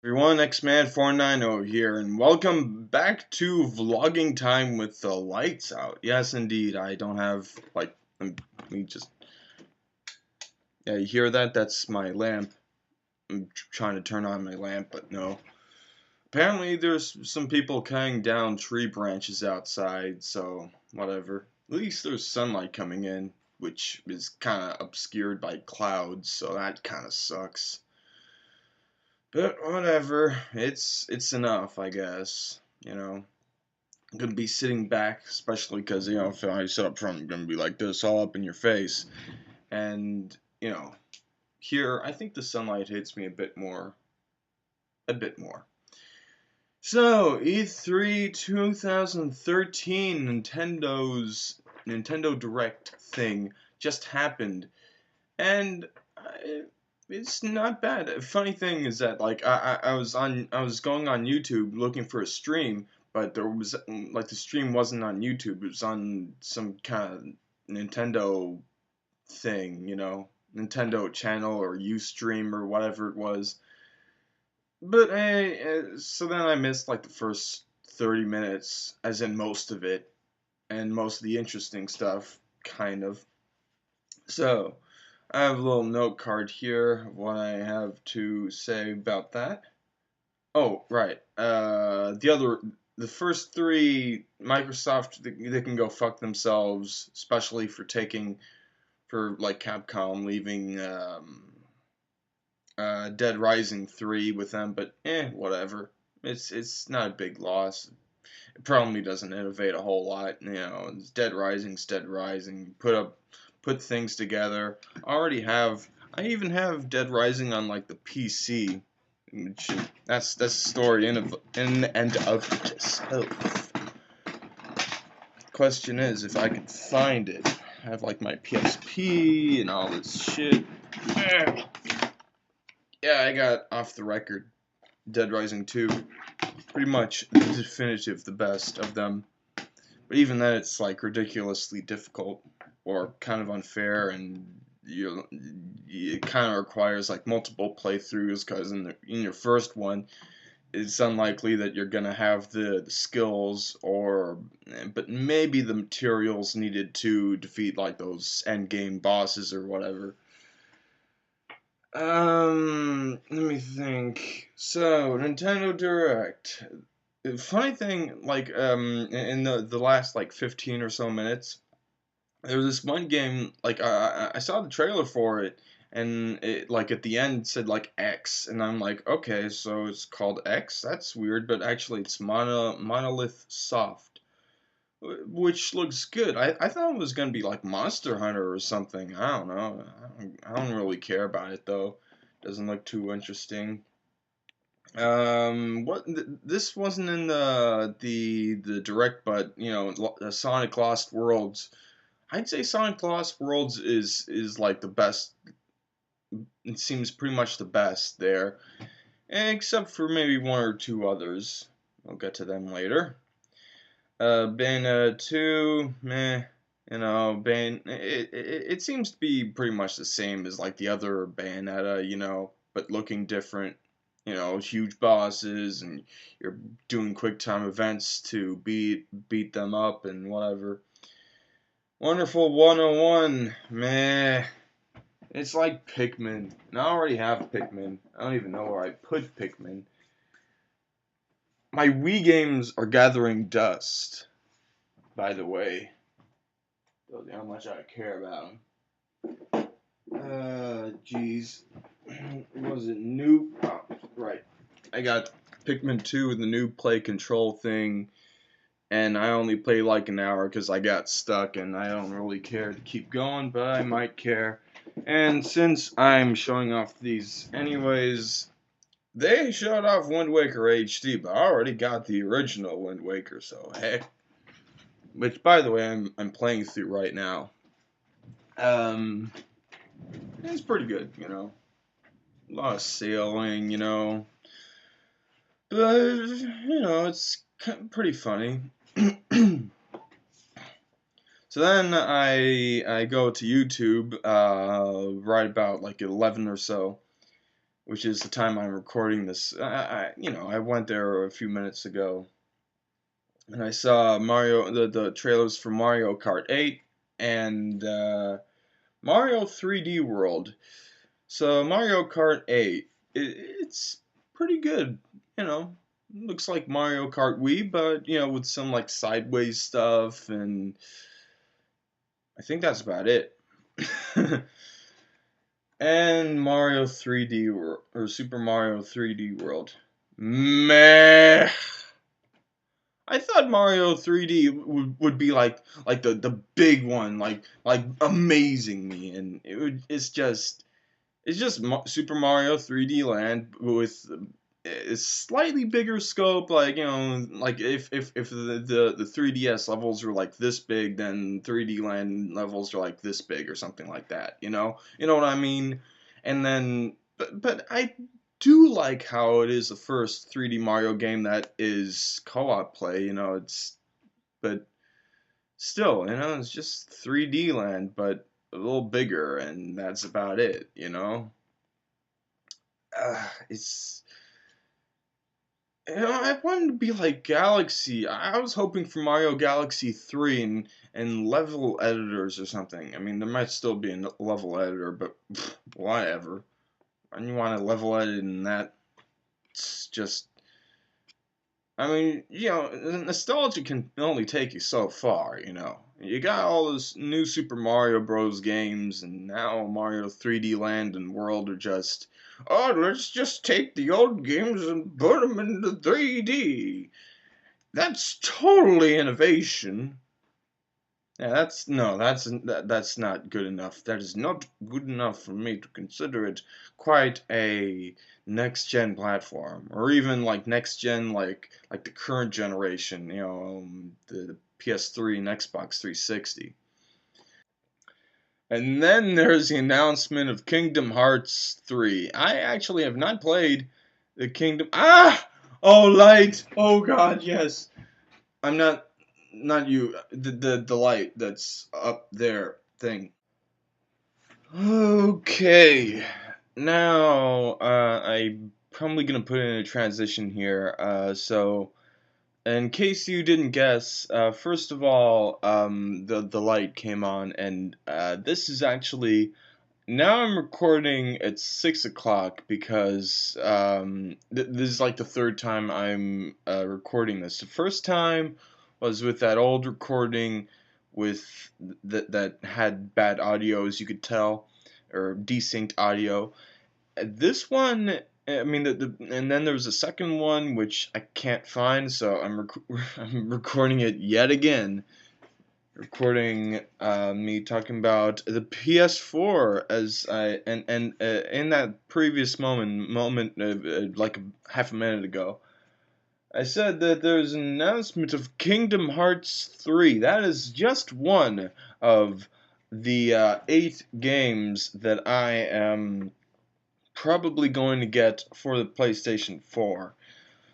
Everyone, Xman490 here, and welcome back to vlogging time with the lights out. Yes, indeed, I don't have, let me just, yeah, you hear that? That's my lamp. I'm trying to turn on my lamp, but no. Apparently, there's some people cutting down tree branches outside, so, whatever. At least there's sunlight coming in, which is kinda obscured by clouds, so that kinda sucks. But whatever, it's enough, I guess. I'm gonna be sitting back, especially because if I sit up front, I'm gonna be like this, all up in your face. And here I think the sunlight hits me a bit more, a bit more. So E3 2013, Nintendo Direct thing just happened, and it's not bad. Funny thing is that I was going on YouTube looking for a stream, but there was the stream wasn't on YouTube. It was on some kind of Nintendo thing, Nintendo channel or Ustream or whatever it was. But so then I missed like the first 30 minutes, as in most of it, and most of the interesting stuff, kind of. So, I have a little note card here of what I have to say about that. Oh, right. The first three, Microsoft, they can go fuck themselves, especially for like Capcom leaving Dead Rising 3 with them, but whatever. It's not a big loss. It probably doesn't innovate a whole lot. It's Dead Rising's Dead Rising. Put things together. I even have Dead Rising on like the PC. Which, that's the story in and of itself. Question is if I can find it. I have like my PSP and all this shit. Yeah, I got Off the Record Dead Rising 2. Pretty much definitive, the best of them. But even then, it's like ridiculously difficult or kind of unfair, and it kind of requires like multiple playthroughs because in your first one, it's unlikely that you're gonna have the skills but maybe the materials needed to defeat like those end game bosses or whatever. Let me think. So, Nintendo Direct. Funny thing, in the last like 15 or so minutes, there was this one game, like I saw the trailer for it, and it like at the end said like X, and I'm like, okay, so it's called X. That's weird, but actually it's Monolith Soft, which looks good. I thought it was gonna be like Monster Hunter or something. I don't know. I don't really care about it though. Doesn't look too interesting. This wasn't in the direct, but the Sonic Lost Worlds. I'd say Sonic Lost Worlds is like the best. It seems pretty much the best there, except for maybe one or two others. I'll get to them later. Bayonetta 2, meh. It seems to be pretty much the same as like the other Bayonetta, but looking different. Huge bosses, and you're doing quick time events to beat them up and whatever. Wonderful 101, meh. It's like Pikmin. And I already have Pikmin. I don't even know where I put Pikmin. My Wii games are gathering dust, by the way. Tells you how much I care about them. Jeez. Was it new? Oh, right. I got Pikmin 2 with the new play control thing, and I only played like an hour because I got stuck, and I don't really care to keep going, but I might care. And since I'm showing off these anyways, they showed off Wind Waker HD, but I already got the original Wind Waker, so heck. Which, by the way, I'm playing through right now. It's pretty good, A lot of sailing, But, it's pretty funny. So then I go to YouTube right about like 11 or so, which is the time I'm recording this. I went there a few minutes ago, and I saw the trailers for Mario Kart 8 and Mario 3D World. So Mario Kart 8, it's pretty good. You know, looks like Mario Kart Wii, but with some like sideways stuff, and I think that's about it. And Mario 3D or Super Mario 3D World. Meh. I thought Mario 3D would be like the big one, like amazing me, and it's just Super Mario 3D Land with a slightly bigger scope. Like like if the 3DS levels were like this big, then 3D Land levels are like this big or something like that. You know what I mean? And then, but I do like how it is the first 3D Mario game that is co-op play. But still, it's just 3D Land, but a little bigger, and that's about it. It's I wanted to be like Galaxy. I was hoping for Mario Galaxy 3 and level editors or something. I mean, there might still be a level editor, but whatever. And you want a level edit in that? It's just. I mean, nostalgia can only take you so far. You got all those new Super Mario Bros. Games, and now Mario 3D Land and World are just, oh, let's just take the old games and put them into 3D. That's totally innovation. Yeah, that's not good enough. That is not good enough for me to consider it quite a next gen platform, or even like next gen, like the current generation. The PS3 and Xbox 360. And then there's the announcement of Kingdom Hearts 3. I actually have not played the Kingdom. Oh, light! Oh God, yes. I'm not you. The light that's up there thing. Okay. Now, I'm probably gonna put in a transition here. So, in case you didn't guess, first of all, the light came on, and this is actually now I'm recording at 6 o'clock because this is like the third time I'm recording this. The first time was with that old recording with that had bad audio, as you could tell, or desynced audio. This one, I mean, and then there was a second one which I can't find, so I'm recording it yet again. Recording me talking about the PS4 as I and in that previous moment like half a minute ago, I said that there's an announcement of Kingdom Hearts 3. That is just one of the 8 games that I am probably going to get for the PlayStation 4.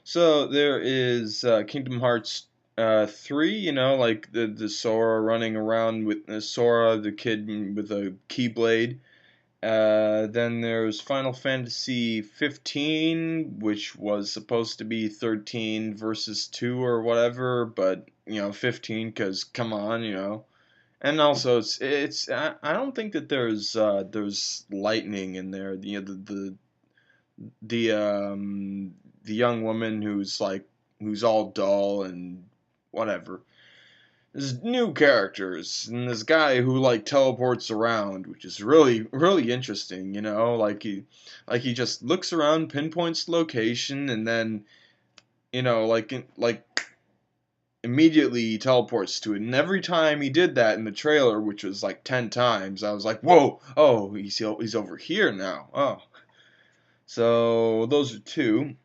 So there is Kingdom Hearts 3, like the Sora running around with Sora, the kid with a Keyblade. Then there's Final Fantasy 15, which was supposed to be 13 versus 2 or whatever, but 15 because come on. And also it's I don't think that there's lightning in there. The young woman who's all dull and whatever. There's new characters and this guy who like teleports around, which is really really interesting. Like he just looks around, pinpoints the location, and then like immediately he teleports to it. And every time he did that in the trailer, which was like 10 times, I was like, whoa, oh, he's over here now. Oh, so those are two.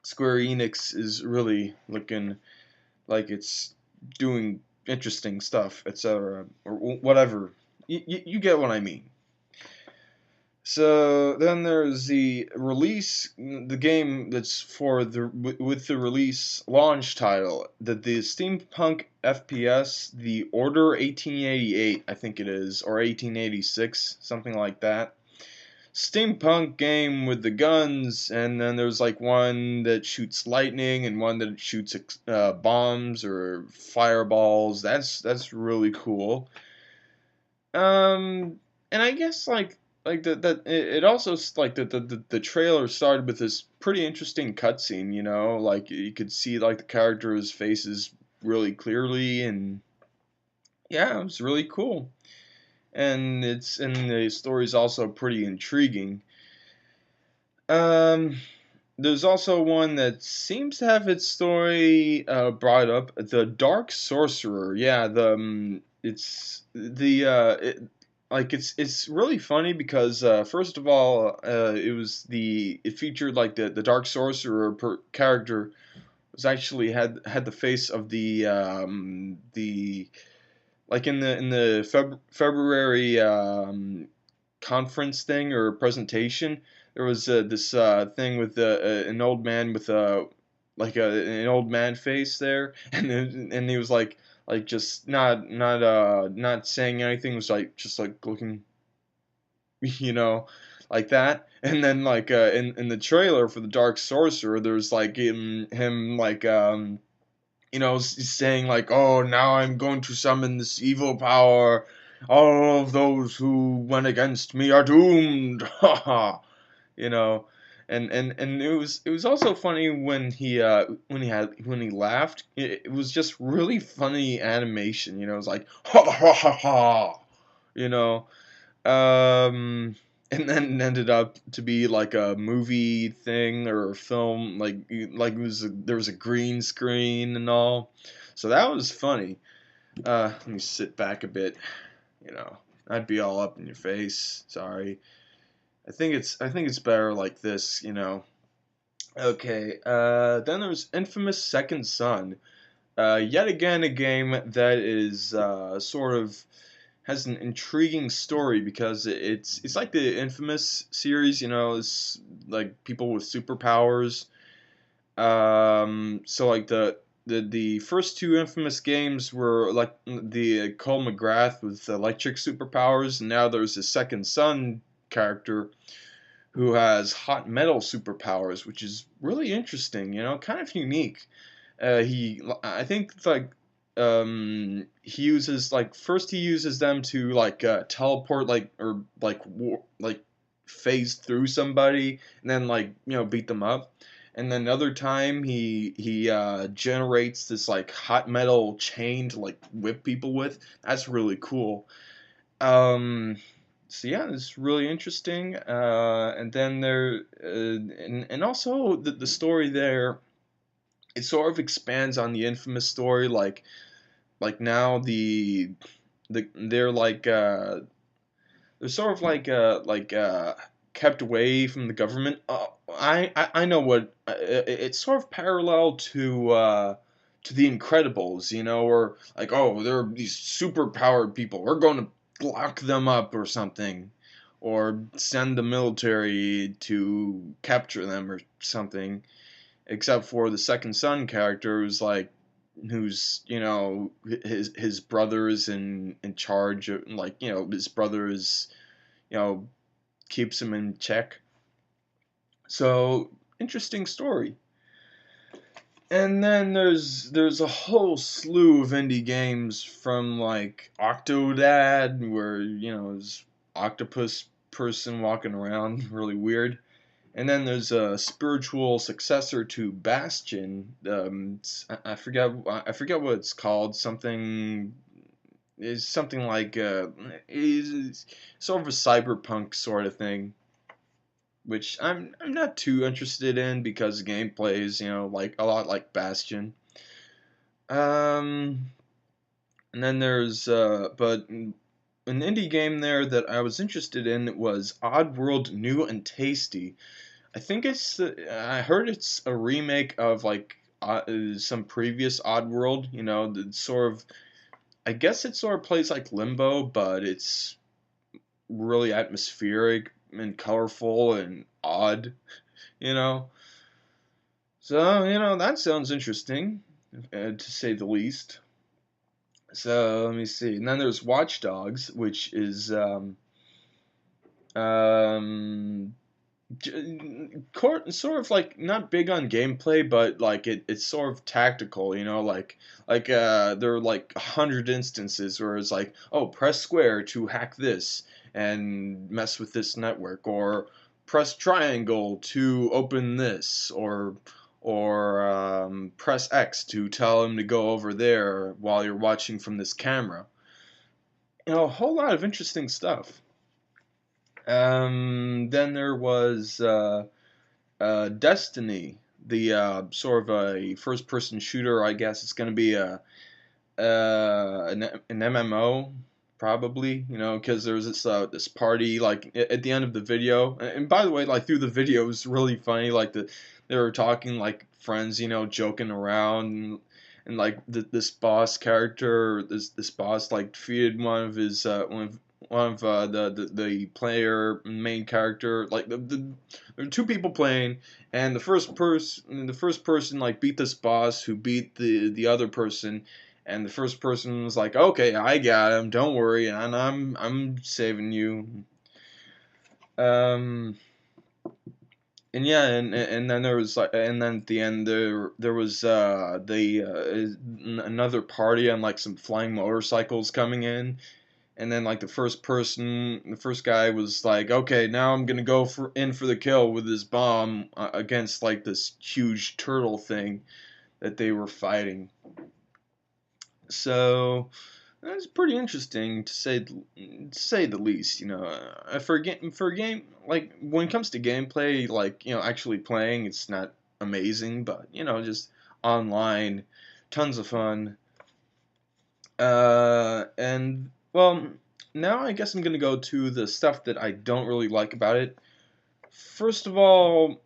Square Enix is really looking like it's doing interesting stuff, etc., or whatever. You get what I mean. So then there's the game that's for with the release launch title, the steampunk FPS, The Order 1888, I think it is, or 1886, something like that. steampunk game with the guns, and then there's like one that shoots lightning and one that shoots bombs or fireballs. That's really cool. Um, and I guess like it also like the trailer started with this pretty interesting cutscene. You know, like you could see like the characters' faces really clearly, and yeah, it was really cool. And the story's also pretty intriguing. Um, there's also one that seems to have its story brought up. The Dark Sorcerer. Yeah, it's the it's really funny because first of all, it featured like the Dark Sorcerer character was actually had the face of the like in the February conference thing or presentation, there was this thing with an old man with an old man face there, and he was like just not saying anything, was like just like looking, you know, like that. And then like in the trailer for the Dark Sorcerer, there's like him like saying like, "Oh, now I'm going to summon this evil power. All of those who went against me are doomed." Ha you know. And it was also funny when he laughed. It was just really funny animation. It was like ha ha ha ha. You know. Um, and then it ended up to be like a movie thing or a film, like there was a green screen and all, so that was funny. Let me sit back a bit. You know, I'd be all up in your face. Sorry. I think it's better like this. Okay. Then there's Infamous Second Son. Yet again, a game that is sort of has an intriguing story because it's like the Infamous series. It's like people with superpowers. So like the first two Infamous games were like the Cole McGrath with electric superpowers, and now there's a Second Son character who has hot metal superpowers, which is really interesting. Kind of unique. I think like he uses like first he uses them to like teleport like or like phase through somebody and then like beat them up. And then another time he generates this like hot metal chain to like whip people with. That's really cool. Um, so yeah, it's really interesting. And then and also the story there, it sort of expands on the Infamous story. Like now they're sort of kept away from the government. I know what it's sort of parallel to the Incredibles, or like, oh, there are these super powered people, we're going to lock them up or something, or send the military to capture them or something. Except for the Second Son character, who's his brother is in charge of, like, his brother is, you know keeps him in check. So interesting story. And then there's a whole slew of indie games from like Octodad, where there's octopus person walking around really weird. And then there's a spiritual successor to Bastion. I forget what it's called. Something is something like is sort of a cyberpunk sort of thing, which I'm not too interested in because the gameplay is like a lot like Bastion. Um, and then there's but an indie game there that I was interested in was Oddworld New and Tasty. I heard it's a remake of like some previous Oddworld. The sort of, I guess it sort of plays like Limbo, but it's really atmospheric and colorful and odd. You know, so that sounds interesting, to say the least. So let me see. And then there's Watch Dogs, which is Um, sort of like not big on gameplay, but like it's sort of tactical, you know, there are like 100 instances where it's like, oh, press square to hack this and mess with this network, or press triangle to open this, or press X to tell him to go over there while you're watching from this camera. You know, a whole lot of interesting stuff. Then there was Destiny, the sort of a first-person shooter. I guess it's going to be an MMO, probably. You know, because there's this party like at the end of the video. And by the way, like through the video, it was really funny. Like they were talking like friends, you know, joking around. And like this boss character, this boss like defeated one of the player main character, like there were two people playing, and the first person like beat this boss who beat the other person, and the first person was like, okay, I got him, don't worry, and I'm saving you. um and yeah, and then there was like, and then at the end there was another party on like some flying motorcycles coming in. And then like the first guy was like, okay, now I'm gonna go for the kill with this bomb against like this huge turtle thing that they were fighting. So that's pretty interesting to say the least. You know, for a game, like when it comes to gameplay, like, you know, actually playing, it's not amazing, but you know, just online, tons of fun. And well, now I guess I'm gonna go to the stuff that I don't really like about it. First of all,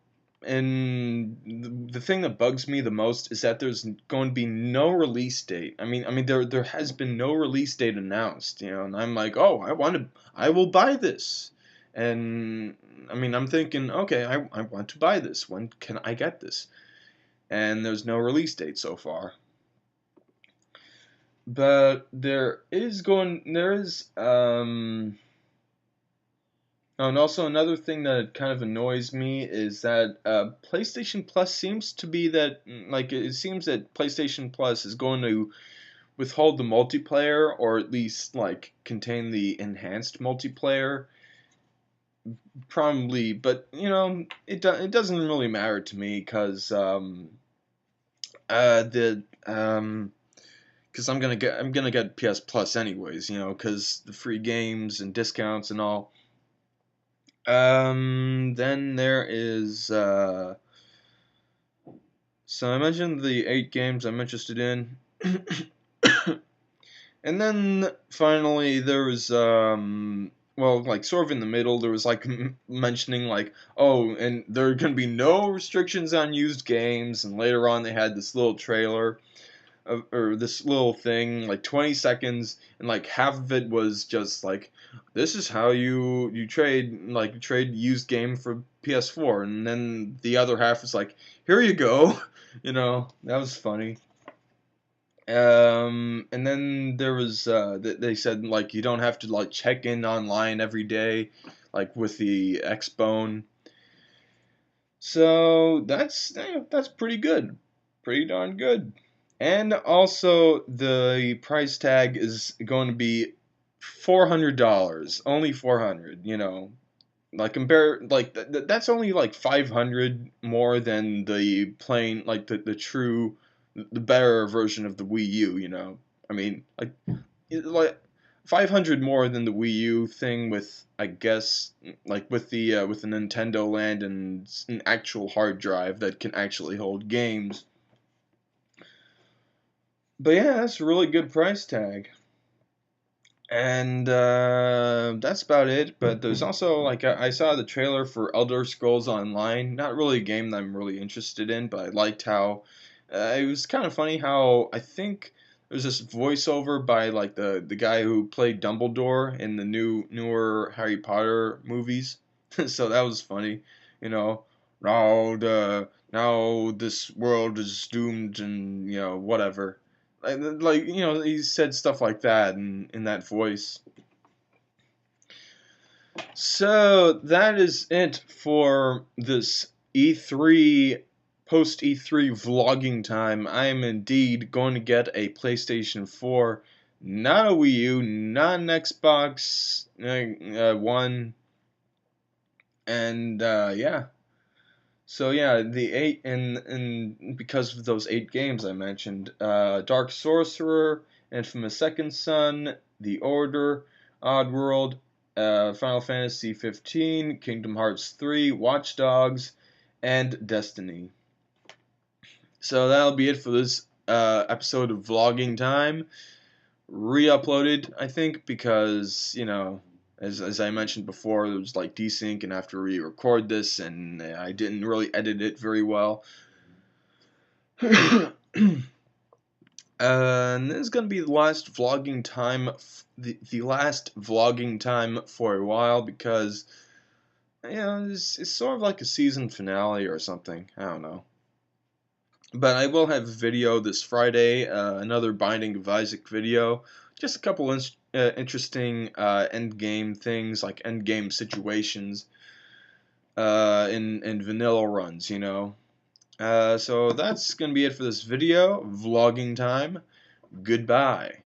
and the thing that bugs me the most is that there's going to be no release date. I mean, there has been no release date announced. You know, and I'm like, oh, I will buy this. And I mean, I'm thinking, okay, I want to buy this. When can I get this? And there's no release date so far. But there is oh, and also another thing that kind of annoys me is that PlayStation Plus seems to be that, like, it seems that PlayStation Plus is going to withhold the multiplayer, or at least like contain the enhanced multiplayer, probably. But you know, it doesn't really matter to me because the because I'm gonna get PS Plus anyways, you know, because the free games and discounts and all. Then there is so I mentioned the 8 games I'm interested in, and then finally there was well, like sort of in the middle, there was like mentioning like, oh, and there are gonna be no restrictions on used games, and later on they had this little trailer or this little thing, like 20 seconds, and like half of it was just like, this is how you trade used game for PS4, and then the other half is like, here you go. You know, that was funny. And then there was they said like you don't have to like check in online every day, like with the Xbone. So that's pretty good, pretty darn good. And also, the price tag is going to be $400, only 400. You know, like compare, like that's only like 500 more than the plain, like the true, the better version of the Wii U. You know, I mean, like 500 more than the Wii U thing with, I guess, like with the Nintendo Land and an actual hard drive that can actually hold games. But yeah, that's a really good price tag. And that's about it. But there's also like I saw the trailer for Elder Scrolls Online. Not really a game that I'm really interested in, but I liked how it was kind of funny how I think there's this voiceover by like the guy who played Dumbledore in the newer Harry Potter movies. So that was funny, you know. Now this world is doomed, and you know, whatever, like, you know, he said stuff like that in that voice. So that is it for this E3 post E3 vlogging time. I am indeed going to get a PlayStation 4, not a Wii U, not an Xbox One, and yeah. So yeah, the eight and because of those 8 games I mentioned, Dark Sorcerer, Infamous Second Son, The Order, Oddworld, Final Fantasy 15, Kingdom Hearts 3, Watch Dogs, and Destiny. So that'll be it for this episode of Vlogging Time. Re-uploaded, I think, because as I mentioned before, there was like desync, and I have to re-record this, and I didn't really edit it very well. And this is gonna be the last vlogging time, the last vlogging time for a while, because it's sort of like a season finale or something. I don't know. But I will have a video this Friday, another Binding of Isaac video. Just a couple interesting end game things, like end game situations in vanilla runs, So that's going to be it for this video. Vlogging time. Goodbye.